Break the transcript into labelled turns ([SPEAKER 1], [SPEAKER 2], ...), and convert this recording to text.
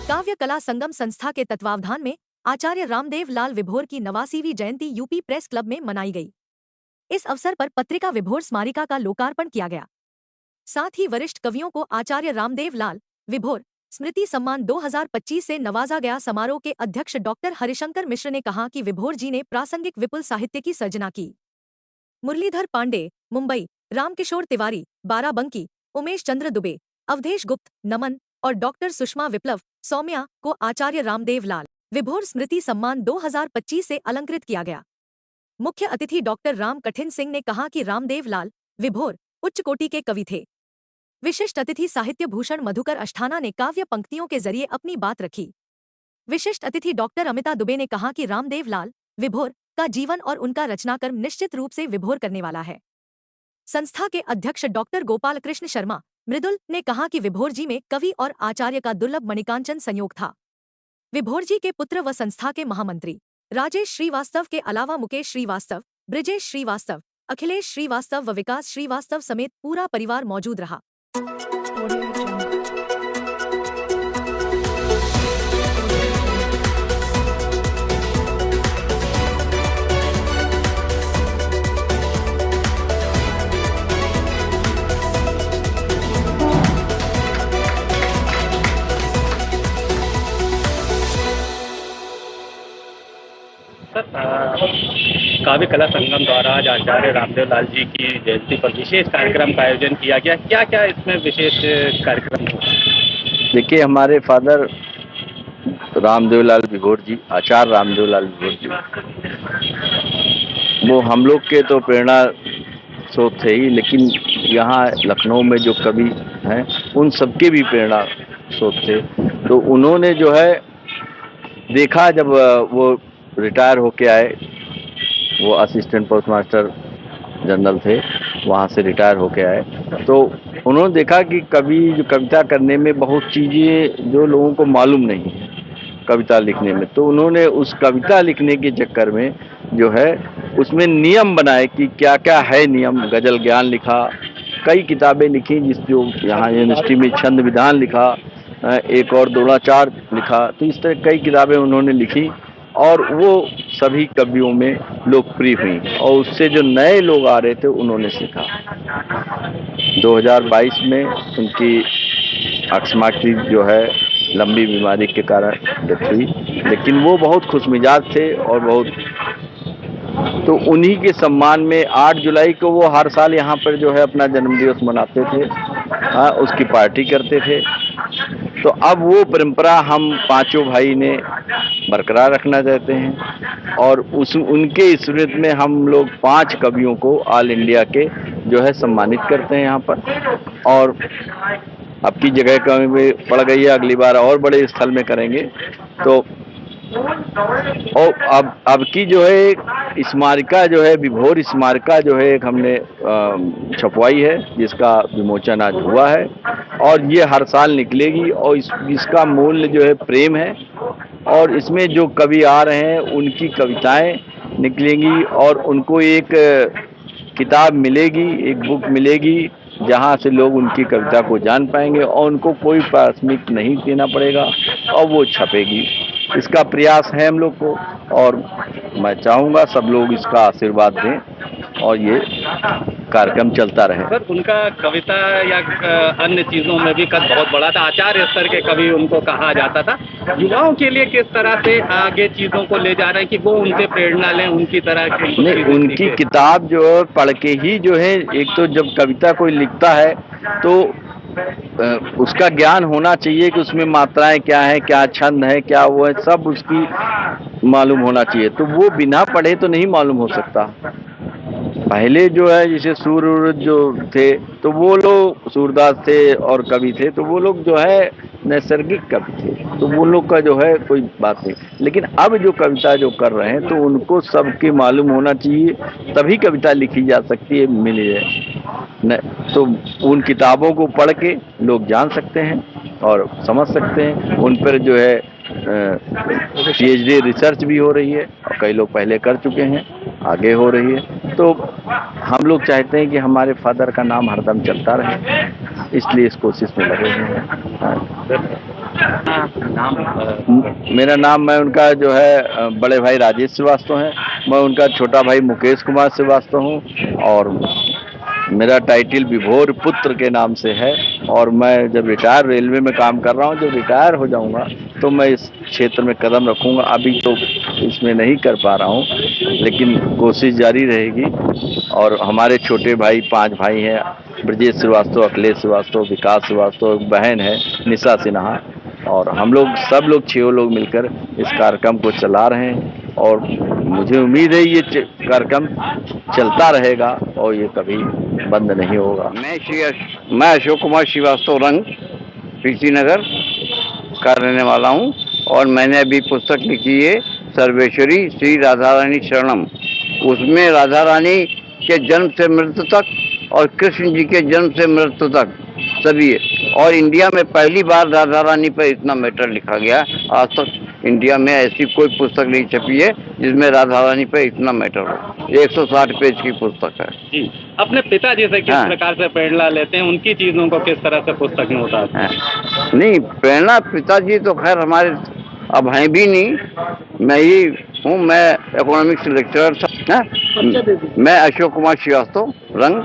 [SPEAKER 1] काव्य कला संगम संस्था के तत्वावधान में आचार्य रामदेव लाल विभोर की 89वीं जयंती यूपी प्रेस क्लब में मनाई गई। इस अवसर पर पत्रिका विभोर स्मारिका का लोकार्पण किया गया। साथ ही वरिष्ठ कवियों को आचार्य रामदेव लाल विभोर स्मृति सम्मान 2025 से नवाजा गया। समारोह के अध्यक्ष डॉक्टर हरिशंकर मिश्र ने कहा कि विभोर जी ने प्रासंगिक विपुल साहित्य की सर्जना की। मुरलीधर पांडे, मुंबई, रामकिशोर तिवारी, बाराबंकी, उमेश चंद्र दुबे, अवधेश गुप्त, नमन और डॉक्टर सुषमा विप्लव सौम्या को आचार्य रामदेव लाल विभोर स्मृति सम्मान 2025 से अलंकृत किया गया। मुख्य अतिथि डॉक्टर राम कठिन सिंह ने कहा कि रामदेव लाल विभोर उच्च कोटि के कवि थे। विशिष्ट अतिथि साहित्य भूषण मधुकर अष्ठाना ने काव्य पंक्तियों के जरिए अपनी बात रखी। विशिष्ट अतिथि डॉक्टर अमिता दुबे ने कहा कि रामदेव लाल विभोर का जीवन और उनका रचनाकर्म निश्चित रूप से विभोर करने वाला है। संस्था के अध्यक्ष डॉक्टर गोपाल कृष्ण शर्मा मृदुल ने कहा कि विभोर जी में कवि और आचार्य का दुर्लभ मणिकांचन संयोग था। विभोर जी के पुत्र व संस्था के महामंत्री राजेश श्रीवास्तव के अलावा मुकेश श्रीवास्तव, ब्रिजेश श्रीवास्तव, अखिलेश श्रीवास्तव व विकास श्रीवास्तव समेत पूरा परिवार मौजूद रहा।
[SPEAKER 2] काव्य कला संगम द्वारा आज आचार्य रामदेव लाल जी की जयंती पर विशेष कार्यक्रम का आयोजन किया गया। क्या क्या इसमें विशेष कार्यक्रम हुआ?
[SPEAKER 3] देखिए, हमारे फादर रामदेव लाल विभोर जी, आचार्य रामदेव लाल विभोर जी, वो हम लोग के तो प्रेरणा स्रोत थे ही, लेकिन यहाँ लखनऊ में जो कवि हैं उन सबके भी प्रेरणा स्रोत थे। तो उन्होंने जो है देखा, जब वो रिटायर होके आए, वो असिस्टेंट पोस्ट मास्टर जनरल थे, वहाँ से रिटायर होके आए, तो उन्होंने देखा कि कवि जो कविता करने में बहुत चीज़ें जो लोगों को मालूम नहीं है कविता लिखने में, तो उन्होंने उस कविता लिखने के चक्कर में जो है उसमें नियम बनाए कि क्या क्या है नियम। गजल ज्ञान लिखा, कई किताबें लिखी, जिस जो यहाँ यूनिवर्सिटी में छंद विधान लिखा, एक और द्रोणाचार्य लिखा, तो इस तरह कई किताबें उन्होंने लिखी और वो सभी कवियों में लोकप्रिय हुई और उससे जो नए लोग आ रहे थे उन्होंने सीखा। 2022 में उनकी अकस्मात की जो है लंबी बीमारी के कारण डेथ हुई, लेकिन वो बहुत खुशमिजाज थे और बहुत, तो उन्हीं के सम्मान में 8 जुलाई को वो हर साल यहाँ पर जो है अपना जन्मदिवस मनाते थे, उसकी पार्टी करते थे। तो अब वो परंपरा हम पांचों भाई ने बरकरार रखना चाहते हैं और उनके स्मृति में हम लोग 5 कवियों को ऑल इंडिया के जो है सम्मानित करते हैं यहाँ पर। और अब की जगह कमी पड़ गई है, अगली बार और बड़े स्थल में करेंगे। तो और अब की जो है स्मारिका जो है विभोर स्मारिका जो है एक हमने छपवाई है, जिसका विमोचन आज हुआ है और ये हर साल निकलेगी और इसका मूल्य जो है प्रेम है और इसमें जो कवि आ रहे हैं उनकी कविताएं निकलेंगी और उनको एक किताब मिलेगी, एक बुक मिलेगी, जहाँ से लोग उनकी कविता को जान पाएंगे और उनको कोई प्राथमिक नहीं देना पड़ेगा और वो छपेगी। इसका प्रयास है हम लोग को और मैं चाहूँगा सब लोग इसका आशीर्वाद दें और ये कार्यक्रम चलता रहे।
[SPEAKER 2] सर, उनका कविता या अन्य चीज़ों में भी कद बहुत बड़ा था, आचार्य स्तर के कवि उनको कहा जाता था। युवाओं के लिए किस तरह से आगे चीज़ों को ले जा रहे हैं कि वो उनसे प्रेरणा लें, उनकी तरह की?
[SPEAKER 3] नहीं, उनकी किताब जो है पढ़ के ही जो है, एक तो जब कविता कोई लिखता है तो उसका ज्ञान होना चाहिए कि उसमें मात्राएं क्या है, क्या छंद है, क्या वो है, सब उसकी मालूम होना चाहिए। तो वो बिना पढ़े तो नहीं मालूम हो सकता। पहले जो है जैसे सूर्य जो थे तो वो लोग सूरदास थे और कवि थे, तो वो लोग जो है नैसर्गिक कवि थे, तो वो लोग का जो है कोई बात नहीं। लेकिन अब जो कविता जो कर रहे हैं तो उनको सबके मालूम होना चाहिए, तभी कविता लिखी जा सकती है, मिली है। तो उन किताबों को पढ़ के लोग जान सकते हैं और समझ सकते हैं। उन पर जो है PhD रिसर्च भी हो रही है और कई लोग पहले कर चुके हैं, आगे हो रही है। तो हम लोग चाहते हैं कि हमारे फादर का नाम हरदम चलता रहे। इसलिए इस कोशिश में लगे हुए हैं। मेरा नाम, मैं उनका जो है बड़े भाई राजेश श्रीवास्तव हैं, मैं उनका छोटा भाई मुकेश कुमार श्रीवास्तव हूँ और मेरा टाइटल विभोर पुत्र के नाम से है। और मैं जब रिटायर रेलवे में काम कर रहा हूँ, जब रिटायर हो जाऊँगा तो मैं इस क्षेत्र में कदम रखूँगा। अभी तो इसमें नहीं कर पा रहा हूँ, लेकिन कोशिश जारी रहेगी। और हमारे छोटे भाई 5 भाई हैं, ब्रजेश श्रीवास्तव, अखिलेश श्रीवास्तव, विकास श्रीवास्तव, एक बहन है निशा सिन्हा, और हम लोग सब लोग 6 लोग मिलकर इस कार्यक्रम को चला रहे हैं। और मुझे उम्मीद है ये कार्यक्रम चलता रहेगा और ये कभी बंद नहीं होगा। मैं अशोक कुमार श्रीवास्तव रंग, पीसी नगर का रहने वाला हूँ और मैंने अभी पुस्तक लिखी है सर्वेश्वरी श्री राधा रानी शरणम। उसमें राधा रानी के जन्म से मृत्यु तक और कृष्ण जी के जन्म से मृत्यु तक सभी है। और इंडिया में पहली बार राधा रानी पर इतना मैटर लिखा गया। आज तक इंडिया में ऐसी कोई पुस्तक नहीं छपी है जिसमें राधा रानी पर इतना मैटर हो। 160 पेज की पुस्तक है
[SPEAKER 2] जी। अपने पिताजी से किस प्रकार से प्रेरणा लेते हैं, उनकी चीजों को किस तरह से पुस्तक में उतारते हैं?
[SPEAKER 3] नहीं, प्रेरणा पिताजी तो खैर हमारे अब हैं भी नहीं, मैं ही हूँ। मैं इकोनॉमिक्स लेक्चरर था। मैं अशोक कुमार श्रीवास्तव रंग,